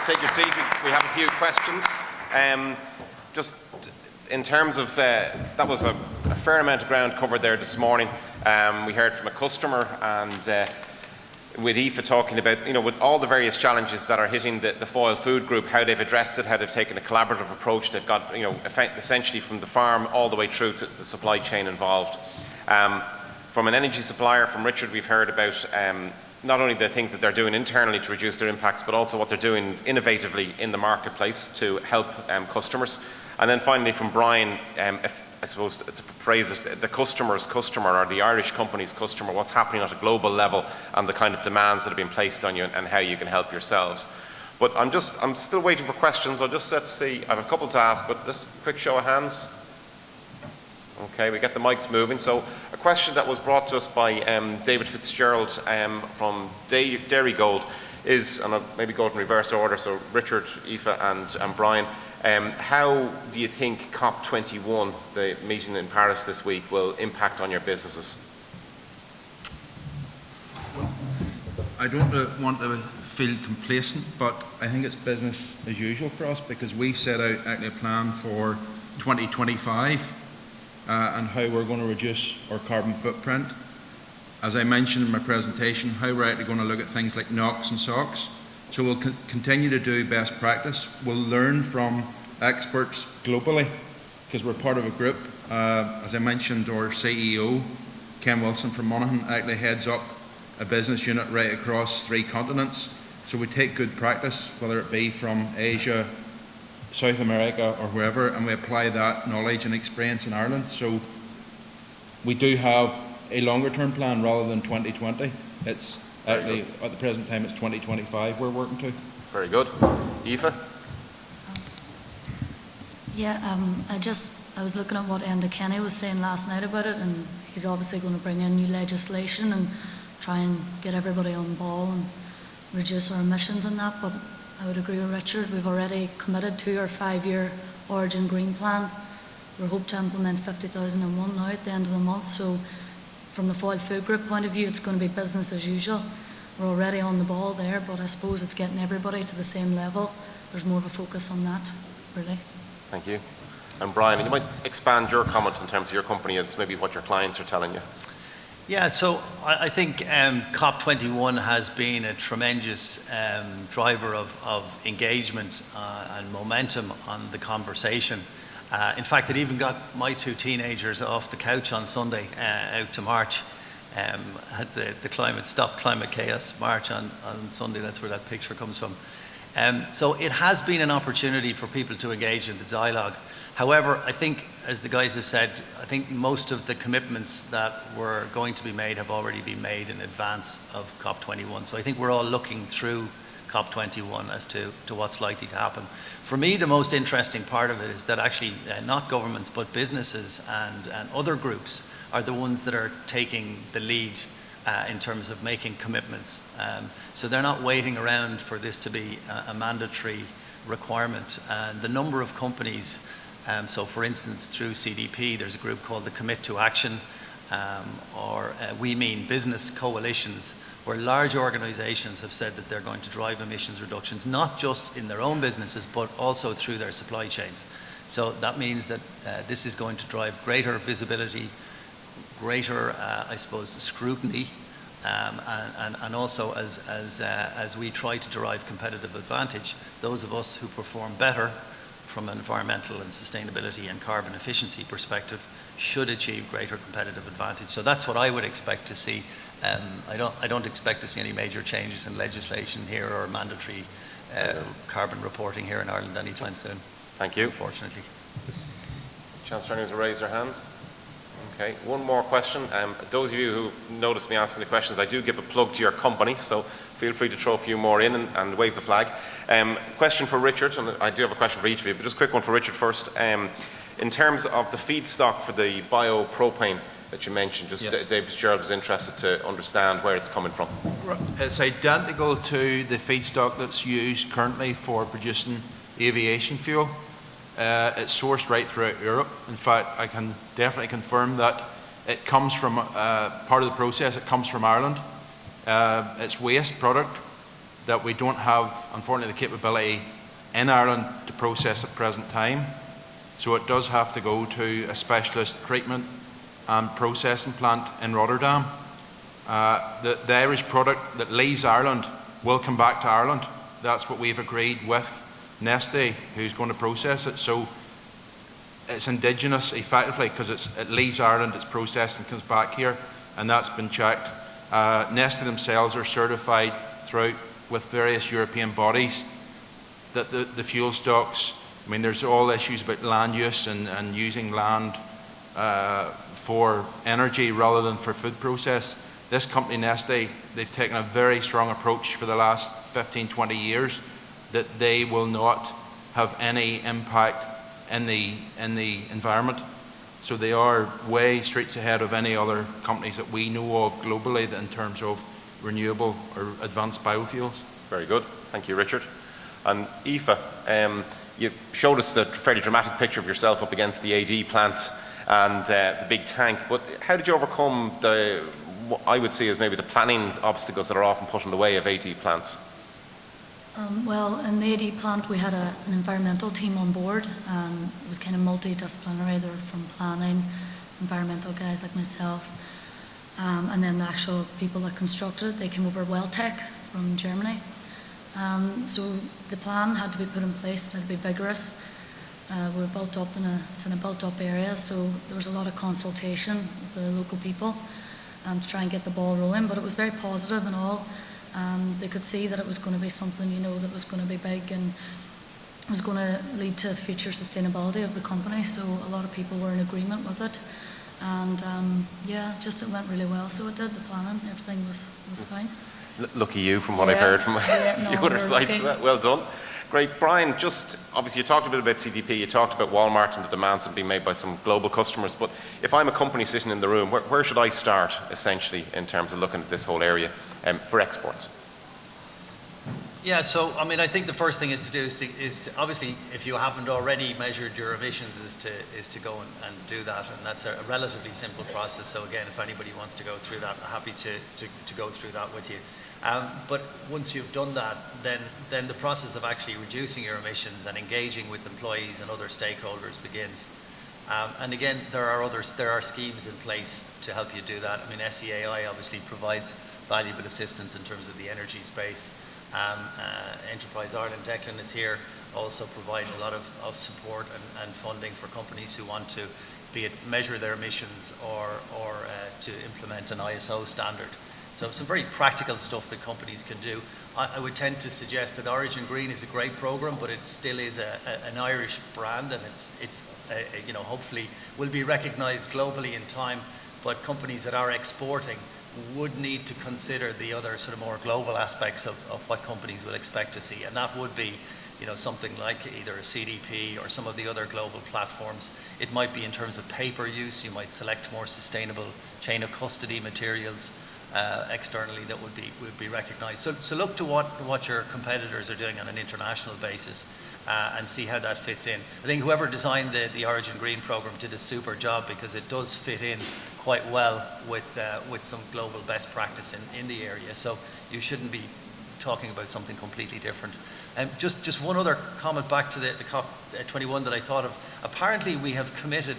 take your seat. We have a few questions. Just in terms of, that was a fair amount of ground covered there this morning. We heard from a customer, and with Aoife talking about, with all the various challenges that are hitting the Foyle Food Group, how they've addressed it, how they've taken a collaborative approach. They've got, essentially from the farm all the way through to the supply chain involved. From an energy supplier, from Richard, we've heard about not only the things that they're doing internally to reduce their impacts, but also what they're doing innovatively in the marketplace to help customers. And then finally from Brian, I suppose to phrase it, the customer's customer, or the Irish company's customer, what's happening at a global level and the kind of demands that have been placed on you and how you can help yourselves. But I'm still waiting for questions. Let's see, I have a couple to ask, but just a quick show of hands. Okay, we get the mics moving. So a question that was brought to us by David Fitzgerald from Dairygold is, and I'll maybe go in reverse order, so Richard, Aoife and Brian, how do you think COP21, the meeting in Paris this week, will impact on your businesses? I don't want to feel complacent, but I think it's business as usual for us, because we've set out actually a plan for 2025 and how we're going to reduce our carbon footprint. As I mentioned in my presentation, how we're actually going to look at things like NOx and SOx. So we'll continue to do best practice. We'll learn from experts globally, because we're part of a group. As I mentioned, our CEO, Ken Wilson from Monaghan, actually heads up a business unit right across 3 continents. So we take good practice, whether it be from Asia, South America or wherever, and we apply that knowledge and experience in Ireland. So we do have a longer term plan rather than 2020. It's actually, at the present time, it's 2025 we're working to. Very good. Aoife? Yeah, I was looking at what Enda Kenny was saying last night about it, and he's obviously going to bring in new legislation and try and get everybody on ball and reduce our emissions and that, but I would agree with Richard. We've already committed to our 5-year Origin Green Plan. We hope to implement 50,001 now at the end of the month, so from the Foyle Food Group point of view, it's going to be business as usual. We're already on the ball there, but I suppose it's getting everybody to the same level. There's more of a focus on that, really. Thank you. And Brian, you might expand your comment in terms of your company and maybe what your clients are telling you. Yeah, so I think COP21 has been a tremendous driver of engagement and momentum on the conversation. In fact, it even got my 2 teenagers off the couch on Sunday out to march at the Stop Climate Chaos March on Sunday. That's where that picture comes from. So it has been an opportunity for people to engage in the dialogue. However, I think, as the guys have said, I think most of the commitments that were going to be made have already been made in advance of COP21. So I think we're all looking through COP21 as to what's likely to happen. For me, the most interesting part of it is that actually not governments, but businesses and other groups are the ones that are taking the lead in terms of making commitments. So they're not waiting around for this to be a mandatory requirement. And the number of companies, so for instance, through CDP, there's a group called the Commit to Action, or We Mean Business Coalitions, where large organizations have said that they're going to drive emissions reductions, not just in their own businesses, but also through their supply chains. So that means that this is going to drive greater visibility, greater, I suppose, scrutiny, and also as we try to derive competitive advantage, those of us who perform better from an environmental and sustainability and carbon efficiency perspective should achieve greater competitive advantage. So that's what I would expect to see. I don't expect to see any major changes in legislation here or mandatory carbon reporting here in Ireland anytime soon. Thank you. Unfortunately. Chance for anyone to raise their hands? Okay, one more question. Those of you who've noticed me asking the questions, I do give a plug to your company, so feel free to throw a few more in and wave the flag. Question for Richard, and I do have a question for each of you, but just a quick one for Richard first. In terms of the feedstock for the biopropane that you mentioned, just yes. David Fitzgerald was interested to understand where it's coming from. It's identical to the feedstock that's used currently for producing aviation fuel. It's sourced right throughout Europe. In fact, I can definitely confirm that it comes from part of the process. It comes from Ireland. It's waste product, that we don't have, unfortunately, the capability in Ireland to process at present time. So it does have to go to a specialist treatment and processing plant in Rotterdam. The Irish product that leaves Ireland will come back to Ireland. That's what we've agreed with Neste, who's going to process it. So it's indigenous effectively because it leaves Ireland, it's processed and comes back here, and that's been checked. Neste themselves are certified throughout with various European bodies that the fuel stocks, I mean, there's all issues about land use and using land for energy rather than for food process. This company, Neste, they've taken a very strong approach for the last 15, 20 years that they will not have any impact in the environment. So they are way streets ahead of any other companies that we know of globally in terms of renewable or advanced biofuels. Very good. Thank you, Richard. And Aoife, you showed us the fairly dramatic picture of yourself up against the AD plant and the big tank, but how did you overcome what I would see as maybe the planning obstacles that are often put in the way of AD plants? Well, in the AD plant, we had an environmental team on board. It was kind of multidisciplinary. They were from planning, environmental guys like myself, and then the actual people that constructed it, they came over Welltech from Germany. So the plan had to be put in place, had to be vigorous. We're built up it's in a built-up area, so there was a lot of consultation with the local people to try and get the ball rolling, but it was very positive and all. They could see that it was going to be something, that was going to be big and was going to lead to future sustainability of the company, so a lot of people were in agreement with it. And it went really well, so it did, the planning, everything was fine. Lucky you, from what I've heard from a few other sites. Well done. Great. Brian, just obviously you talked a bit about CDP, you talked about Walmart and the demands that have been made by some global customers, but if I'm a company sitting in the room, where should I start essentially in terms of looking at this whole area for exports? Yeah, so I mean, I think the first thing is to obviously, if you haven't already measured your emissions, is to go and do that, and that's a relatively simple process. So again, if anybody wants to go through that, I'm happy to go through that with you. But once you've done that, then the process of actually reducing your emissions and engaging with employees and other stakeholders begins. And again, there are schemes in place to help you do that. I mean, SEAI obviously provides valuable assistance in terms of the energy space. Enterprise Ireland, Declan is here, also provides a lot of support and funding for companies who want to, be it measure their emissions or to implement an ISO standard. So some very practical stuff that companies can do. I would tend to suggest that Origin Green is a great program, but it still is an Irish brand, and it's hopefully will be recognised globally in time. But companies that are exporting would need to consider the other sort of more global aspects of what companies will expect to see, and that would be something like either a CDP or some of the other global platforms. It might be in terms of paper use. You might select more sustainable chain of custody materials externally that would be recognised. So look to what your competitors are doing on an international basis and see how that fits in. I think whoever designed the Origin Green program did a super job, because it does fit in quite well with some global best practice in the area. So you shouldn't be talking about something completely different. Just one other comment back to the COP21 that I thought of. Apparently we have committed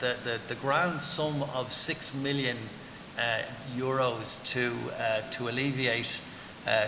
the grand sum of 6 million euros to alleviate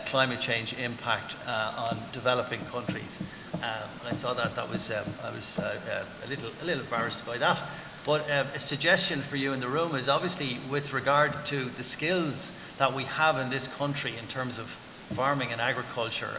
climate change impact on developing countries. And I saw that I was a little embarrassed by that. But a suggestion for you in the room is obviously with regard to the skills that we have in this country in terms of farming and agriculture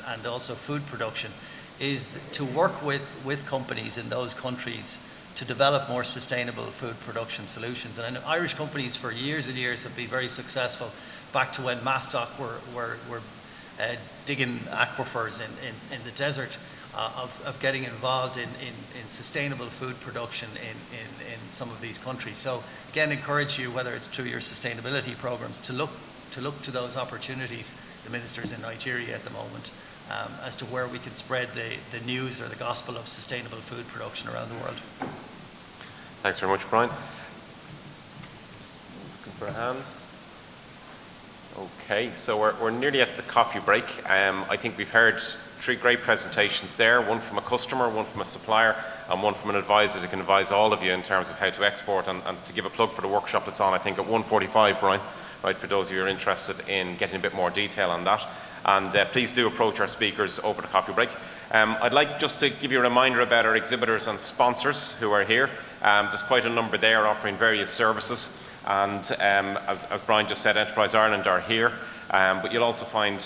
and also food production, is to work with companies in those countries to develop more sustainable food production solutions. And I know Irish companies for years and years have been very successful, back to when Mastock were digging aquifers in the desert, of getting involved in sustainable food production in some of these countries. So again, encourage you, whether it's through your sustainability programs, to look to those opportunities. The ministers in Nigeria at the moment, as to where we can spread the news or the gospel of sustainable food production around the world. Thanks very much, Brian. Just looking for hands. Okay, so we're nearly at the coffee break. I think we've heard 3 great presentations there, one from a customer, one from a supplier, and one from an advisor that can advise all of you in terms of how to export. And to give a plug for the workshop that's on, I think at 1:45, Brian, right, for those of you who are interested in getting a bit more detail on that. And please do approach our speakers over the coffee break. I'd like just to give you a reminder about our exhibitors and sponsors who are here. There's quite a number there offering various services. And as Brian just said, Enterprise Ireland are here. But you'll also find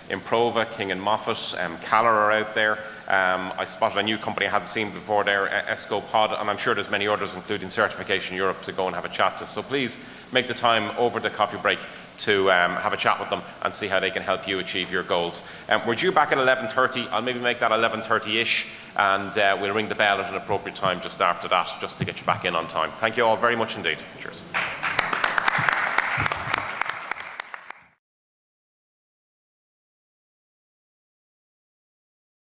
Improva, King & Moffat, Caller are out there. I spotted a new company I hadn't seen before there, ESCO-Pod, and I'm sure there's many others, including Certification Europe, to go and have a chat to. So please make the time over the coffee break to have a chat with them and see how they can help you achieve your goals. We're due back at 11:30. I'll maybe make that 11:30-ish, and we'll ring the bell at an appropriate time just after that, just to get you back in on time. Thank you all very much indeed. Cheers.